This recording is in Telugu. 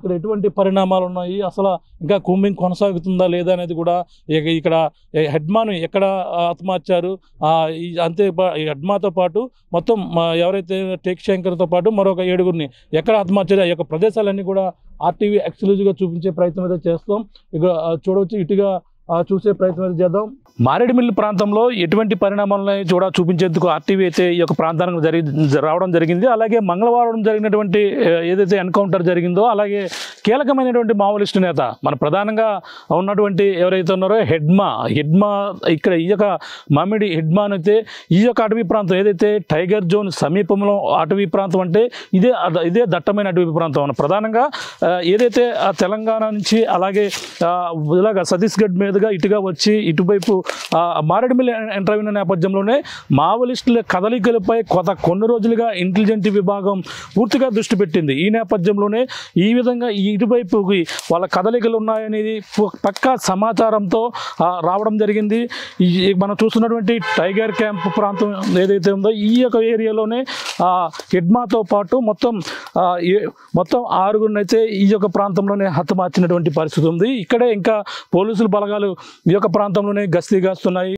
ఇక్కడ ఎటువంటి పరిణామాలు ఉన్నాయి, అసలు ఇంకా కూంబింగ్ కొనసాగుతుందా లేదా అనేది కూడా ఇక్కడ హెడ్మాను ఎక్కడ హతమార్చారు, అంతే హెడ్మాతో పాటు మొత్తం ఎవరైతే టేక్ శంకర్తో పాటు మరొక 7గురిని ఎక్కడ హతమార్చారు, ఆ యొక్క ప్రదేశాలన్నీ కూడా ఆర్టీవీ ఎక్స్క్లూజివ్గా చూపించే ప్రయత్నం అయితే చేస్తాం. ఇక చూడవచ్చు, ఇటుగా చూసే ప్రయత్నం అయితే చేద్దాం. మారేడుమిల్లి ప్రాంతంలో ఎటువంటి పరిణామాలను చూపించేందుకు ఆర్టీవీ అయితే ఈ యొక్క ప్రాంతానికి రావడం జరిగింది. అలాగే మంగళవారం జరిగినటువంటి ఏదైతే ఎన్కౌంటర్ జరిగిందో, అలాగే కీలకమైనటువంటి మావోయిస్టు నేత మన ప్రధానంగా ఉన్నటువంటి ఎవరైతే ఉన్నారో హెడ్మా ఇక్కడ ఈ యొక్క మామిడి హెడ్మాన్ అయితే ఈ యొక్క అటవీ ప్రాంతం ఏదైతే టైగర్ జోన్ సమీపంలో అటవీ ప్రాంతం అంటే ఇదే దట్టమైన అటవీ ప్రాంతం. ప్రధానంగా ఏదైతే తెలంగాణ నుంచి అలాగే ఇలాగ ఛత్తీస్గఢ్ మీదుగా ఇటుగా వచ్చి ఇటువైపు మారేడుమిల్లి ఎంటర్ అయిన నేపథ్యంలోనే మావోయిస్టుల కదలికలపై కొన్ని రోజులుగా ఇంటెలిజెన్స్ విభాగం పూర్తిగా దృష్టి పెట్టింది. ఈ నేపథ్యంలోనే ఈ విధంగా ఇటువైపుకి వాళ్ళ కదలికలు ఉన్నాయనేది పక్కా సమాచారంతో రావడం జరిగింది. మనం చూస్తున్నటువంటి టైగర్ క్యాంప్ ప్రాంతం ఏదైతే ఉందో ఈ యొక్క ఏరియాలోనే హెడ్మాతో పాటు మొత్తం 6గురిని అయితే ఈ యొక్క ప్రాంతంలోనే హతమార్చినటువంటి పరిస్థితి ఉంది. ఇక్కడే ఇంకా పోలీసుల బలగాలు ఈ యొక్క ప్రాంతంలోనే గస్తీ కాస్తున్నాయి.